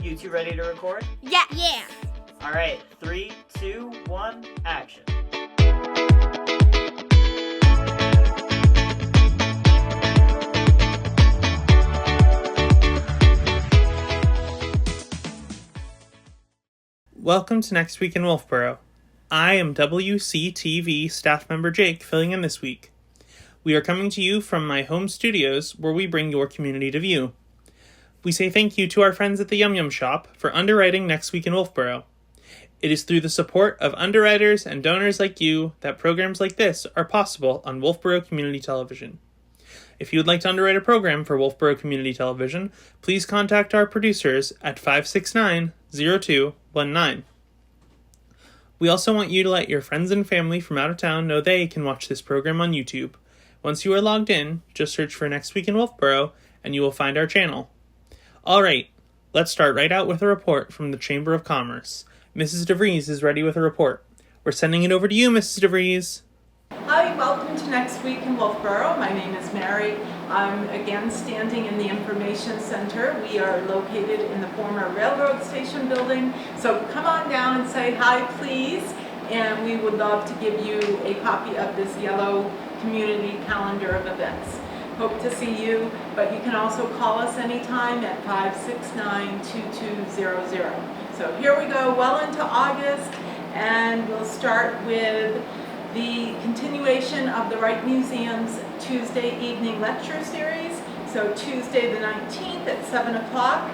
You two ready to record? Yeah. Yeah. All right, 3, 2, 1, action. Welcome to Next Week in Wolfeboro. I am WCTV staff member Jake, filling in this week. We are coming to you from my home studios, where we bring your community to view. We say thank you to our friends at the Yum Yum Shop for underwriting Next Week in Wolfeboro. It is through the support of underwriters and donors like you that programs like this are possible on Wolfeboro Community Television. If you would like to underwrite a program for Wolfeboro Community Television, please contact our producers at 569-0219. We also want you to let your friends and family from out of town know they can watch this program on YouTube. Once you are logged in, just search for Next Week in Wolfeboro and you will find our channel. Alright, let's start right out with a report from the Chamber of Commerce. Mrs. DeVries is ready with a report. We're sending it over to you, Mrs. DeVries. Hi, welcome to Next Week in Wolfeboro. My name is Mary. I'm again standing in the Information Center. We are located in the former railroad station building. So come on down and say hi, please. And we would love to give you a copy of this yellow community calendar of events. Hope to see you, but you can also call us anytime at 569-2200. So here we go, well into August, and we'll start with the continuation of the Wright Museum's Tuesday evening lecture series. So Tuesday the 19th at 7 o'clock.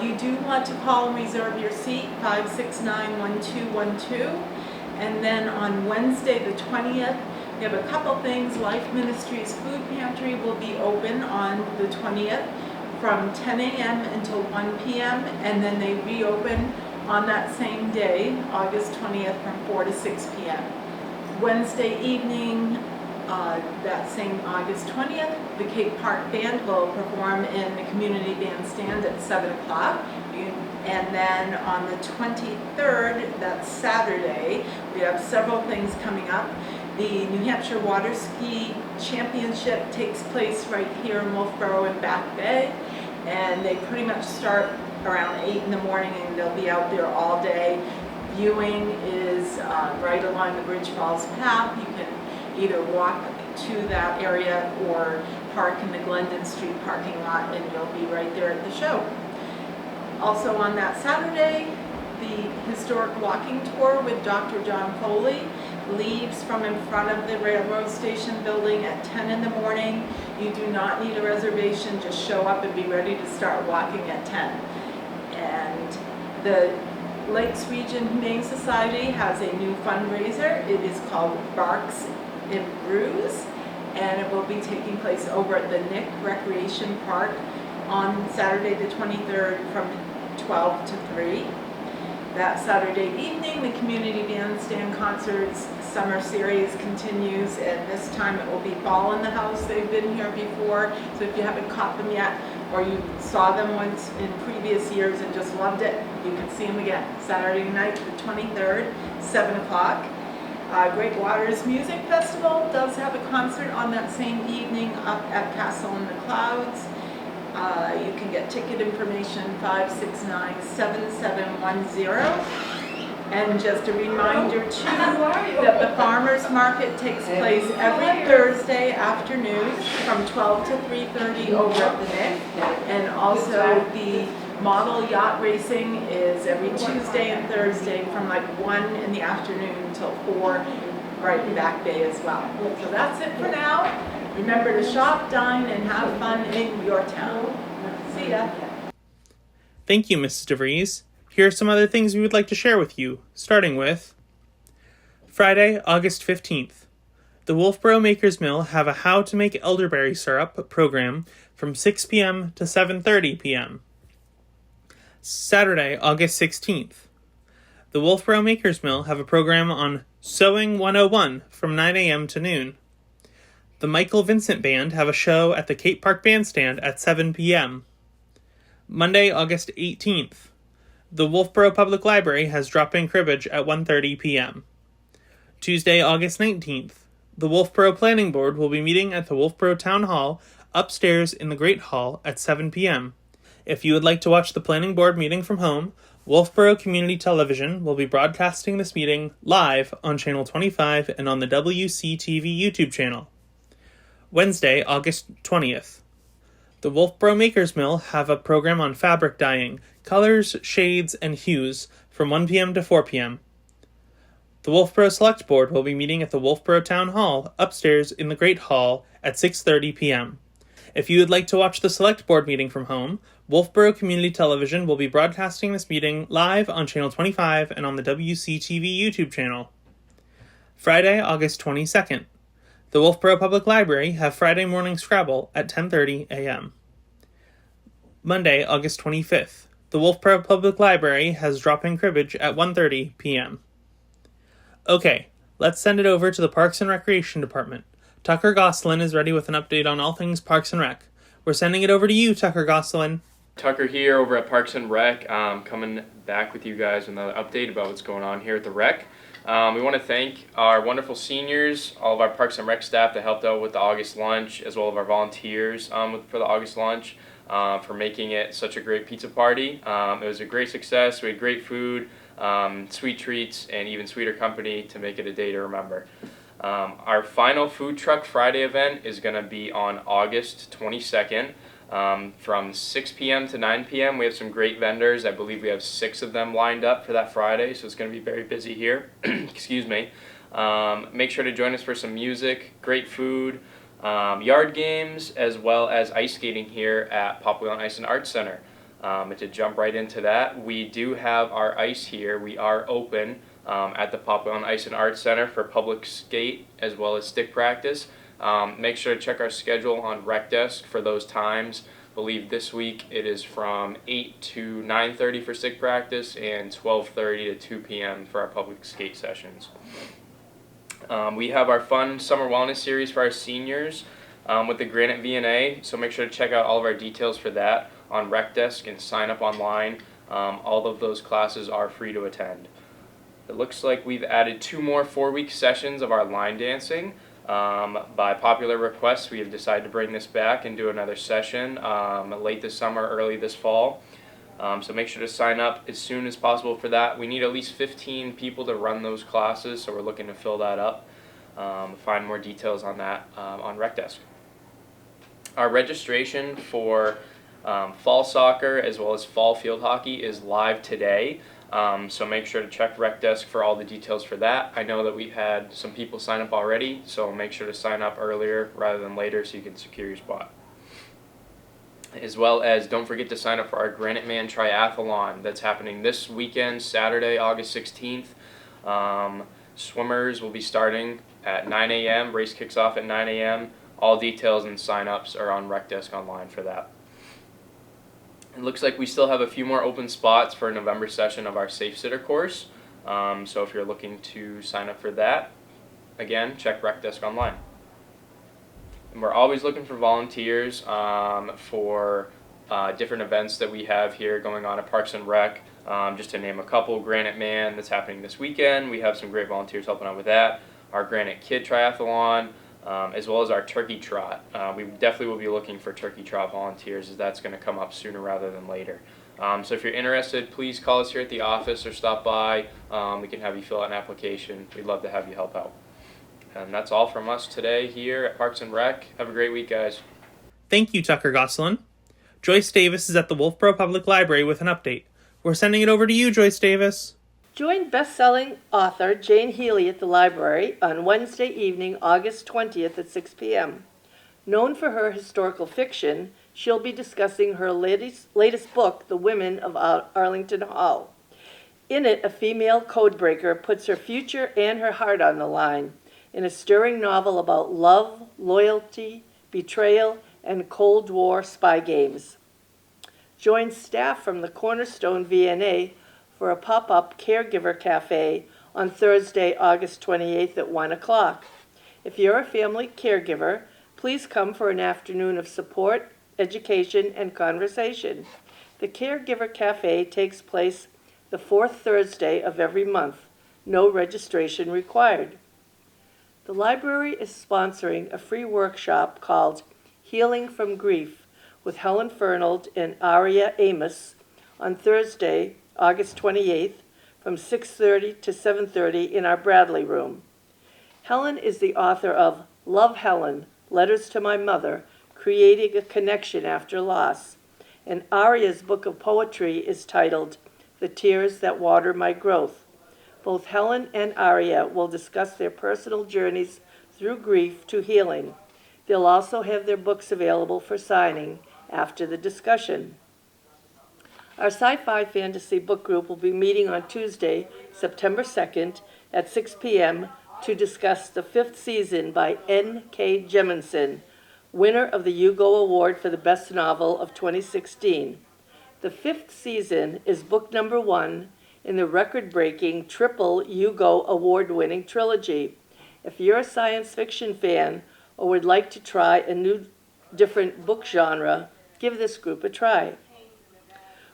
You do want to call and reserve your seat, 569-1212. And then on Wednesday the 20th, we have a couple things. Life Ministries Food Pantry will be open on the 20th from 10 a.m. until 1 p.m. and then they reopen on that same day, August 20th, from 4 to 6 p.m. Wednesday evening, that same August 20th, the Cate Park Band will perform in the Community Band Stand at 7 o'clock. And then on the 23rd, that's Saturday, we have several things coming up. The New Hampshire Water Ski Championship takes place right here in Wolfeboro in Back Bay. And they pretty much start around 8 in the morning and they'll be out there all day. Viewing is right along the Bridge Falls path. You can either walk to that area or park in the Glendon Street parking lot and you'll be right there at the show. Also on that Saturday, the historic walking tour with Dr. John Foley leaves from in front of the railroad station building at 10 in the morning. You do not need a reservation, just show up and be ready to start walking at 10. And the Lakes Region Humane Society has a new fundraiser. It is called Barks and Brews, and it will be taking place over at the Nick Recreation Park on Saturday the 23rd from 12 to 3. That Saturday evening, the Community Band Stand Concerts Summer Series continues, and this time it will be Ball in the House. They've been here before, so if you haven't caught them yet, or you saw them once in previous years and just loved it, you can see them again. Saturday night, the 23rd, 7 o'clock. Great Waters Music Festival does have a concert on that same evening up at Castle in the Clouds. You can get ticket information 569-7710. And just a reminder too that the Farmers Market takes place every Thursday afternoon from 12 to 3:30 over at the Nick. And also the model yacht racing is every Tuesday and Thursday from like 1 in the afternoon until 4 right in Back Bay as well. So that's it for now. Remember to shop, dine, and have fun in your town. See ya. Thank you, Mrs. DeVries. Here are some other things we would like to share with you, starting with Friday, August 15th. The Wolfeboro Makers Mill have a How to Make Elderberry Syrup program from 6 p.m. to 7:30 p.m. Saturday, August 16th. The Wolfeboro Makers Mill have a program on Sewing 101 from 9 a.m. to noon. The Michael Vincent Band have a show at the Cate Park Band Stand at 7 p.m. Monday, August 18th. The Wolfeboro Public Library has drop-in cribbage at 1:30 p.m. Tuesday, August 19th. The Wolfeboro Planning Board will be meeting at the Wolfeboro Town Hall upstairs in the Great Hall at 7 p.m. If you would like to watch the planning board meeting from home, Wolfeboro Community Television will be broadcasting this meeting live on Channel 25 and on the WCTV YouTube channel. Wednesday, August 20th. The Wolfeboro Makers Mill have a program on fabric dyeing, colors, shades, and hues from 1 p.m. to 4 p.m. The Wolfeboro Select Board will be meeting at the Wolfeboro Town Hall upstairs in the Great Hall at 6:30 p.m. If you would like to watch the Select Board meeting from home, Wolfeboro Community Television will be broadcasting this meeting live on Channel 25 and on the WCTV YouTube channel. Friday, August 22nd. The Wolfeboro Public Library have Friday morning Scrabble at 10:30 a.m. Monday, August 25th. The Wolfeboro Public Library has drop-in cribbage at 1:30 p.m. Okay, let's send it over to the Parks and Recreation Department. Tucker Gosselin is ready with an update on all things Parks and Rec. We're sending it over to you, Tucker Gosselin. Tucker here over at Parks and Rec, coming back with you guys with another update about what's going on here at the Rec. We want to thank our wonderful seniors, all of our Parks and Rec staff that helped out with the August lunch, as well as our volunteers for the August lunch, for making it such a great pizza party. It was a great success. We had great food, sweet treats, and even sweeter company to make it a day to remember. Our final Food Truck Friday event is going to be on August 22nd. From 6 p.m. to 9 p.m. We have some great vendors. I believe we have 6 of them lined up for that Friday, so it's going to be very busy here. Excuse me. Make sure to join us for some music, great food, yard games, as well as ice skating here at Popwell Ice and Arts Center. And to jump right into that, we do have our ice here. We are open at the Popwell Ice and Arts Center for public skate as well as stick practice. Make sure to check our schedule on Rec Desk for those times. I believe this week it is from 8 to 9:30 for stick practice and 12:30 to 2 p.m. for our public skate sessions. We have our fun summer wellness series for our seniors with the Granite V&A, so make sure to check out all of our details for that on Rec Desk and sign up online. All of those classes are free to attend. It looks like we've added 2 more 4-week sessions of our line dancing. By popular request, we have decided to bring this back and do another session late this summer, early this fall. So make sure to sign up as soon as possible for that. We need at least 15 people to run those classes, so we're looking to fill that up. Find more details on that on Rec Desk. Our registration for fall soccer as well as fall field hockey is live today. So make sure to check Rec Desk for all the details for that. I know that we've had some people sign up already, so make sure to sign up earlier rather than later so you can secure your spot. As well as don't forget to sign up for our Granite Man Triathlon that's happening this weekend, Saturday, August 16th. Swimmers will be starting at 9 a.m. Race kicks off at 9 a.m. All details and sign-ups are on Rec Desk online for that. It looks like we still have a few more open spots for a November session of our Safe Sitter course. So if you're looking to sign up for that, again, check Rec Desk online. And we're always looking for volunteers for different events that we have here going on at Parks and Rec. Just to name a couple, Granite Man that's happening this weekend. We have some great volunteers helping out with that. Our Granite Kid Triathlon. As well as our Turkey Trot. We definitely will be looking for Turkey Trot volunteers as that's going to come up sooner rather than later. So if you're interested, please call us here at the office or stop by. We can have you fill out an application. We'd love to have you help out. And that's all from us today here at Parks and Rec. Have a great week, guys. Thank you, Tucker Gosselin. Joyce Davis is at the Wolfeboro Public Library with an update. We're sending it over to you, Joyce Davis. Join best-selling author Jane Healy at the library on Wednesday evening, August 20th at 6 p.m. Known for her historical fiction, she'll be discussing her latest book, The Women of Arlington Hall. In it, a female codebreaker puts her future and her heart on the line in a stirring novel about love, loyalty, betrayal, and Cold War spy games. Join staff from the Cornerstone V&A for a pop-up caregiver cafe on Thursday, August 28th at 1 o'clock. If you're a family caregiver, please come for an afternoon of support, education, and conversation. The Caregiver Cafe takes place the 4th Thursday of every month. No registration required. The library is sponsoring a free workshop called Healing from Grief, with Helen Fernald and Aria Amos on Thursday, August 28th, from 6:30 to 7:30 in our Bradley room. Helen is the author of Love Helen, Letters to My Mother, Creating a Connection After Loss, and Aria's book of poetry is titled The Tears That Water My Growth. Both Helen and Aria will discuss their personal journeys through grief to healing. They'll also have their books available for signing after the discussion. Our sci-fi fantasy book group will be meeting on Tuesday, September 2nd at 6 p.m. to discuss the 5th season by N.K. Jemisin, winner of the Hugo Award for the Best Novel of 2016. The 5th season is book number 1 in the record-breaking triple Hugo Award-winning trilogy. If you're a science fiction fan or would like to try a new, different book genre, give this group a try.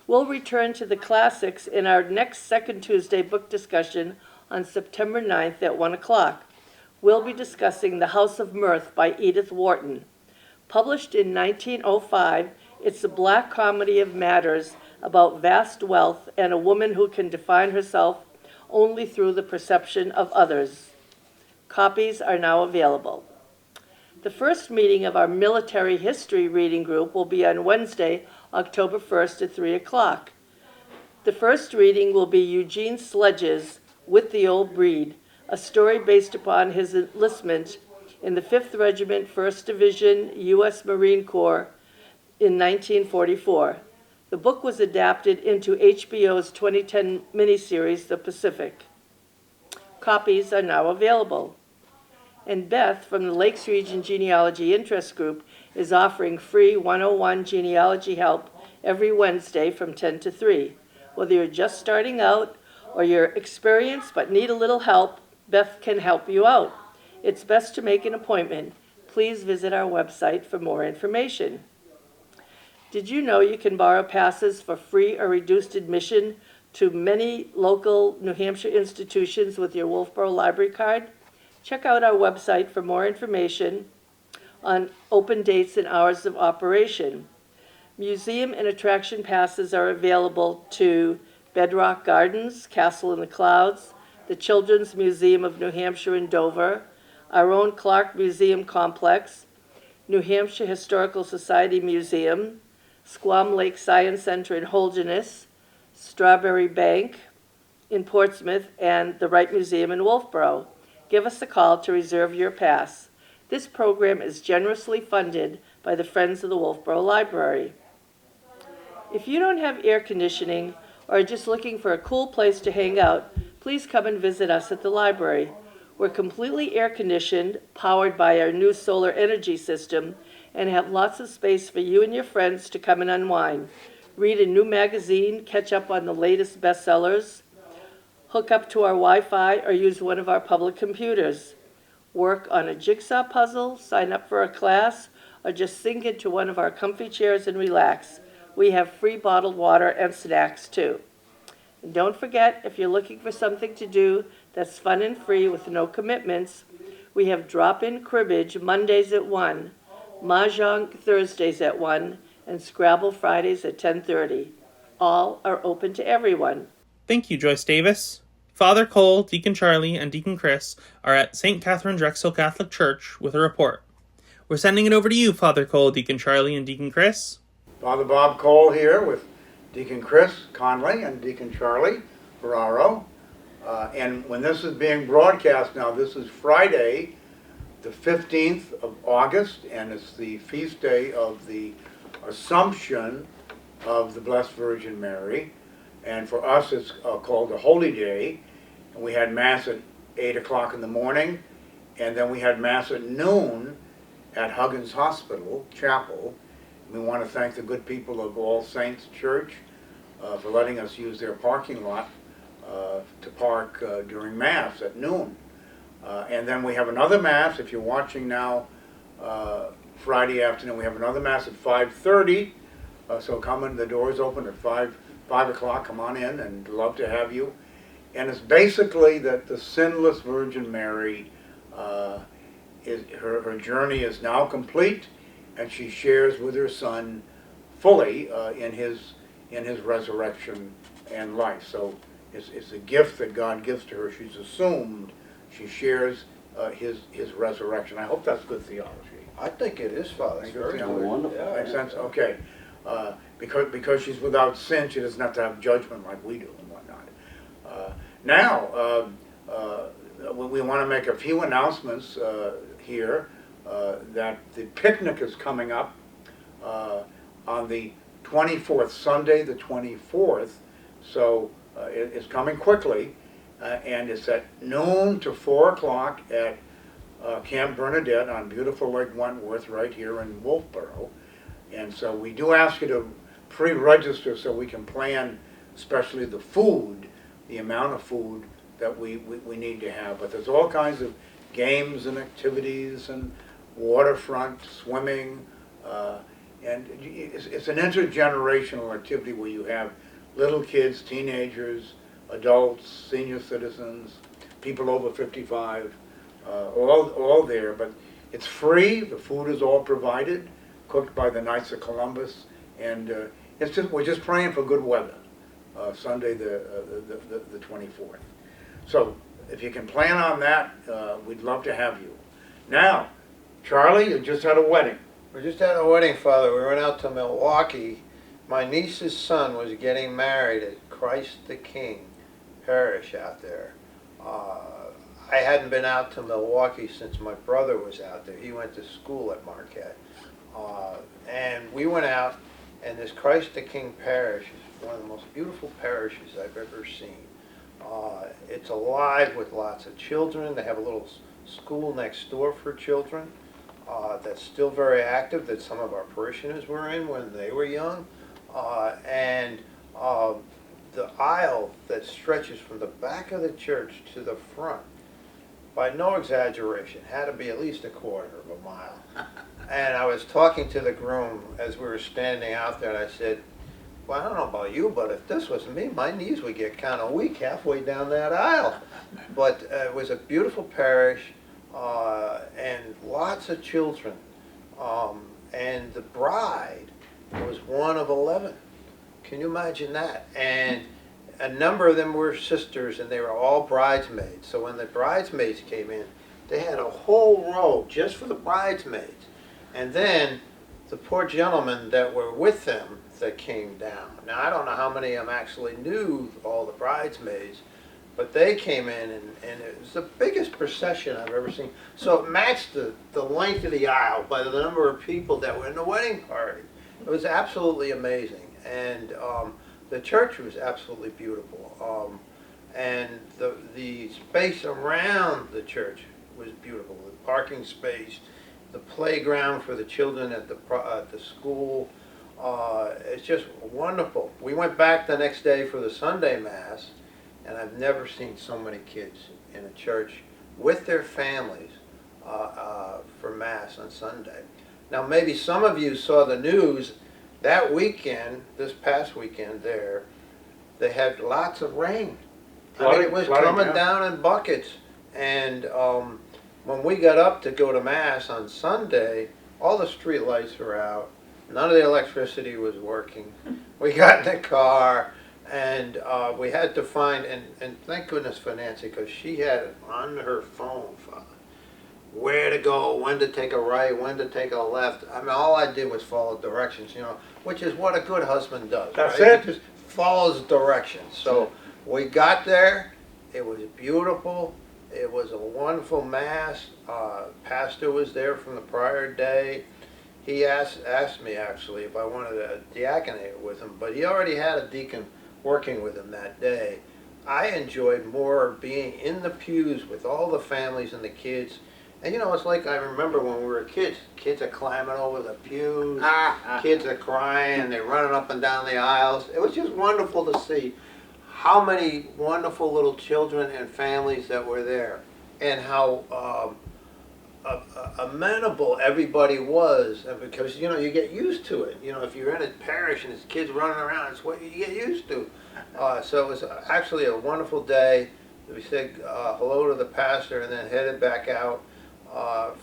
We'll return to the classics in our next second Tuesday book discussion on September 9th at 1 o'clock. We'll be discussing The House of Mirth by Edith Wharton. Published in 1905, it's a black comedy of matters about vast wealth and a woman who can define herself only through the perception of others. Copies are now available. The first meeting of our military history reading group will be on Wednesday, October 1st at 3 o'clock. The first reading will be Eugene Sledge's With the Old Breed, a story based upon his enlistment in the 5th Regiment, 1st Division, U.S. Marine Corps in 1944. The book was adapted into HBO's 2010 miniseries, The Pacific. Copies are now available. And Beth from the Lakes Region Genealogy Interest Group is offering free 101 genealogy help every Wednesday from 10 to 3. Whether you're just starting out or you're experienced but need a little help, Beth can help you out. It's best to make an appointment. Please visit our website for more information. Did you know you can borrow passes for free or reduced admission to many local New Hampshire institutions with your Wolfeboro Library card? Check out our website for more information on open dates and hours of operation. Museum and attraction passes are available to Bedrock Gardens, Castle in the Clouds, the Children's Museum of New Hampshire in Dover, our own Clark Museum Complex, New Hampshire Historical Society Museum, Squam Lake Science Center in Holderness, Strawberry Bank in Portsmouth, and the Wright Museum in Wolfeboro. Give us a call to reserve your pass. This program is generously funded by the Friends of the Wolfeboro Library. If you don't have air conditioning or are just looking for a cool place to hang out, please come and visit us at the library. We're completely air conditioned, powered by our new solar energy system, and have lots of space for you and your friends to come and unwind. Read a new magazine, catch up on the latest bestsellers, hook up to our Wi-Fi, or use one of our public computers. Work on a jigsaw puzzle, sign up for a class, or just sink into one of our comfy chairs and relax. We have free bottled water and snacks too. And don't forget, if you're looking for something to do that's fun and free with no commitments, we have drop-in cribbage Mondays at 1, Mahjong Thursdays at 1, and Scrabble Fridays at 10:30. All are open to everyone. Thank you, Joyce Davis. Father Cole, Deacon Charlie, and Deacon Chris are at St. Katherine Drexel Catholic Church with a report. We're sending it over to you, Father Cole, Deacon Charlie, and Deacon Chris. Father Bob Cole here with Deacon Chris Conley and Deacon Charlie Ferraro. And when this is being broadcast now, this is Friday, the 15th of August, and it's the feast day of the Assumption of the Blessed Virgin Mary. And for us, it's called the Holy Day. And we had Mass at 8 o'clock in the morning, and then we had Mass at noon at Huggins Hospital Chapel. We want to thank the good people of All Saints Church for letting us use their parking lot to park during Mass at noon. And then we have another Mass, if you're watching now, Friday afternoon, we have another Mass at 5:30. So come in, the doors open at 5 o'clock, come on in, and love to have you. And it's basically that the sinless Virgin Mary, her journey is now complete, and she shares with her Son fully in his resurrection and life. So it's a gift that God gives to her. She's assumed she shares his resurrection. I hope that's good theology. I think it is, Father. It's very good. Wonderful. Makes sense? Okay. Because she's without sin, she doesn't have to have judgment like we do and whatnot. Now, we want to make a few announcements here that the picnic is coming up on the 24th, Sunday the 24th. So it's coming quickly, and it's at noon to 4 o'clock at Camp Bernadette on beautiful Lake Wentworth right here in Wolfeboro. And so we do ask you to pre-register so we can plan, especially the food, the amount of food that we need to have. But there's all kinds of games and activities and waterfront swimming, and it's an intergenerational activity where you have little kids, teenagers, adults, senior citizens, people over 55, all there. But it's free. The food is all provided, cooked by the Knights of Columbus, and we're just praying for good weather. Sunday the 24th. So if you can plan on that, we'd love to have you. Now, Charlie, you just had a wedding. We just had a wedding, Father. We went out to Milwaukee. My niece's son was getting married at Christ the King Parish out there. I hadn't been out to Milwaukee since my brother was out there. He went to school at Marquette. And we went out, and this Christ the King Parish is one of the most beautiful parishes I've ever seen. It's alive with lots of children. They have a little school next door for children that's still very active, that some of our parishioners were in when they were young. And the aisle that stretches from the back of the church to the front, by no exaggeration, had to be at least a quarter of a mile. And I was talking to the groom as we were standing out there, and I said, well, I don't know about you, but if this was me, my knees would get kind of weak halfway down that aisle. But it was a beautiful parish, and lots of children. And the bride was one of 11. Can you imagine that? And a number of them were sisters, and they were all bridesmaids. So when the bridesmaids came in, they had a whole row just for the bridesmaids. And then the poor gentlemen that were with them that came down. Now, I don't know how many of them actually knew all the bridesmaids, but they came in, and it was the biggest procession I've ever seen. So it matched the length of the aisle by the number of people that were in the wedding party. It was absolutely amazing. And the church was absolutely beautiful. And the space around the church was beautiful. The parking space, the playground for the children at the school. It's just wonderful. We went back the next day for the Sunday Mass, and I've never seen so many kids in a church with their families for Mass on Sunday. Now, maybe some of you saw the news that weekend, this past weekend there, they had lots of rain. I mean, it was coming down in buckets. And when we got up to go to Mass on Sunday, all the street lights were out. None of the electricity was working. We got in the car, and we had to find, and thank goodness for Nancy, because she had it on her phone, Father, where to go, when to take a right, when to take a left. I mean, all I did was follow directions, which is what a good husband does. That's right? it. He just follows directions. So we got there. It was beautiful. It was a wonderful Mass. Pastor was there from the prior day. He asked me, actually, if I wanted to diaconate with him, but he already had a deacon working with him that day. I enjoyed more being in the pews with all the families and the kids. And it's like I remember when we were kids. Kids are climbing over the pews, kids are crying, they're running up and down the aisles. It was just wonderful to see how many wonderful little children and families that were there, and how amenable everybody was, and because you get used to it. If you're in a parish and there's kids running around, it's what you get used to. So it was actually a wonderful day. We said hello to the pastor and then headed back out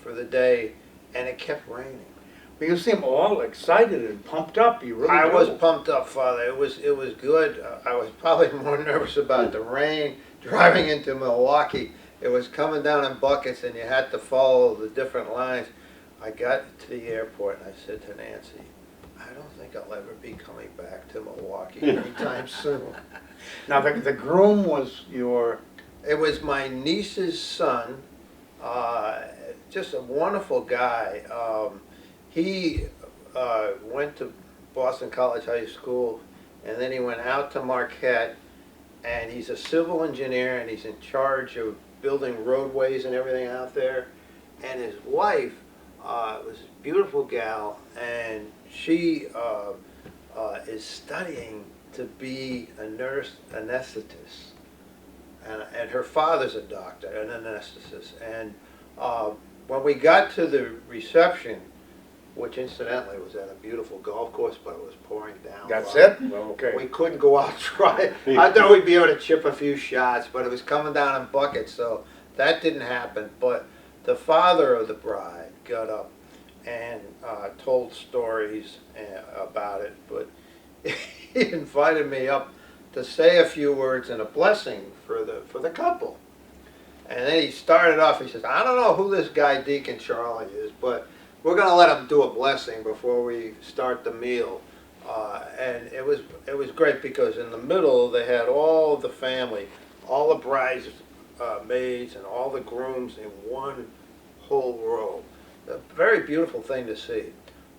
for the day, and it kept raining. You seem all excited and pumped up. You really I do. was pumped up, Father. It was good. I was probably more nervous about the rain driving into Milwaukee. It was coming down in buckets, and you had to follow the different lines. I got to the airport, and I said to Nancy, I don't think I'll ever be coming back to Milwaukee anytime soon. Now, the groom was your... It was my niece's son, just a wonderful guy. He went to Boston College High School, and then he went out to Marquette, and he's a civil engineer, and he's in charge of building roadways and everything out there. And his wife was a beautiful gal, and she is studying to be a nurse anesthetist. And her father's a doctor, an anesthetist. And when we got to the reception, which incidentally was at a beautiful golf course, but it was pouring down. That's it? Well, okay. We couldn't go out and try. I thought we'd be able to chip a few shots, but it was coming down in buckets, so that didn't happen. But the father of the bride got up and told stories about it, but he invited me up to say a few words and a blessing for the couple. And then he started off, he says, I don't know who this guy Deacon Charlie is, but we're going to let him do a blessing before we start the meal. And it was great because in the middle they had all the family, all the brides, maids, and all the grooms in one whole row. A very beautiful thing to see.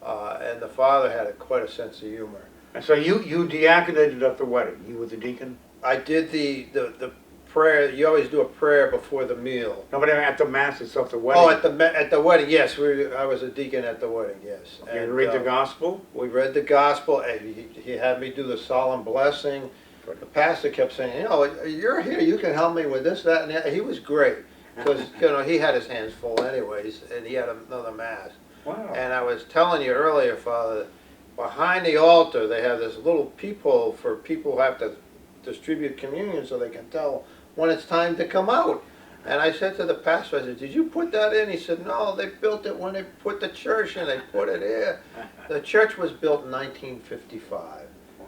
And the father had quite a sense of humor. And so you diaconated at the wedding. You were the deacon? I did the prayer. You always do a prayer before the meal. No, but at the mass itself, the wedding. Oh, at the wedding, yes. I was a deacon at the wedding, yes. Okay, and read the gospel? We read the gospel, and he had me do the solemn blessing. The pastor kept saying, you know, you're here, you can help me with this, that, and that. He was great, because, you know, he had his hands full anyways, and he had another mass. Wow. And I was telling you earlier, Father, behind the altar, they have this little peephole for people who have to distribute communion so they can tell when it's time to come out. And I said to the pastor, I said, did you put that in? He said, no, they built it when they put the church in. They put it here. The church was built in 1955,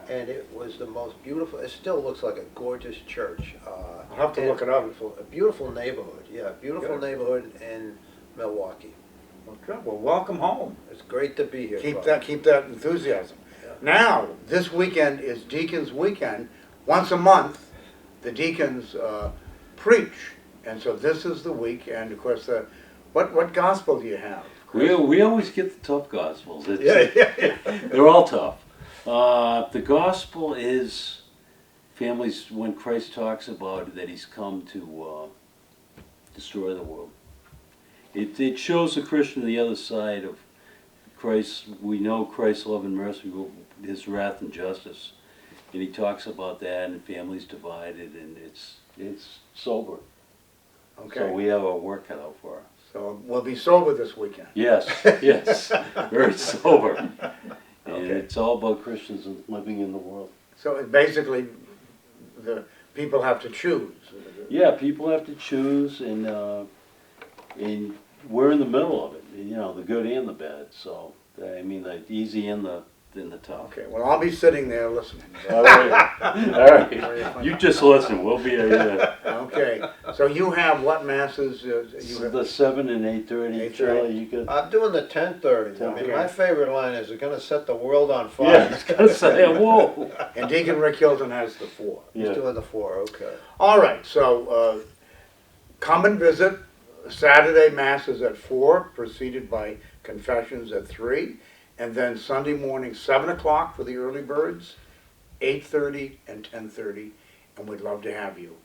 and it was the most beautiful. It still looks like a gorgeous church. I'll have to look it up. A beautiful neighborhood, yeah, beautiful neighborhood in Milwaukee. Okay, well, welcome home. It's great to be here. Keep Father. that enthusiasm. Yeah. Now, this weekend is Deacons Weekend. Once a month, the deacons preach, and so this is the week. And of course, what gospel do you have? We always get the tough gospels. Yeah. They're all tough. The gospel is families when Christ talks about that He's come to destroy the world. It shows the Christian the other side of Christ. We know Christ's love and mercy, His wrath and justice, and He talks about that, and families divided, and it's sober. Okay. So we have our work cut out for us. So we'll be sober this weekend. Yes, yes, very sober. And Okay. it's all about Christians and living in the world. So basically, the people have to choose. Yeah, people have to choose, and we're in the middle of it. You know, the good and the bad. So I mean, the easy and the tough. Okay. Well, I'll be sitting there listening. All right, all right. You just listen. We'll be here. Okay. So you have what masses? You have The 7 and 8:30. 8:30. Charlie, you could. I'm doing the 10:30. I mean, Okay. my favorite line is, "We're going to set the world on fire." Yeah, I was gonna say, whoa. And Deacon Rick Hilton has the 4. He's Yeah. doing the 4, okay. All right. So come and visit. Saturday Mass is at 4, preceded by confessions at 3. And then Sunday morning, 7 o'clock for the early birds, 8:30 and 10:30. And we'd love to have you.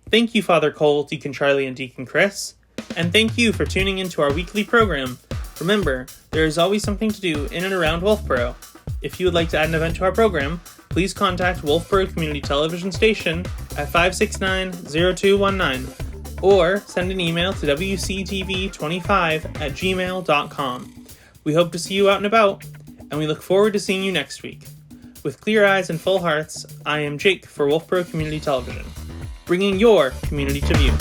Thank you, Father Cole, Deacon Charlie, and Deacon Chris. And thank you for tuning into our weekly program. Remember, there is always something to do in and around Wolfeboro. If you would like to add an event to our program, please contact Wolfeboro Community Television Station at 569-0219 or send an email to wctv25@gmail.com. We hope to see you out and about, and we look forward to seeing you next week. With clear eyes and full hearts, I am Jake for Wolfeboro Community Television, bringing your community to view.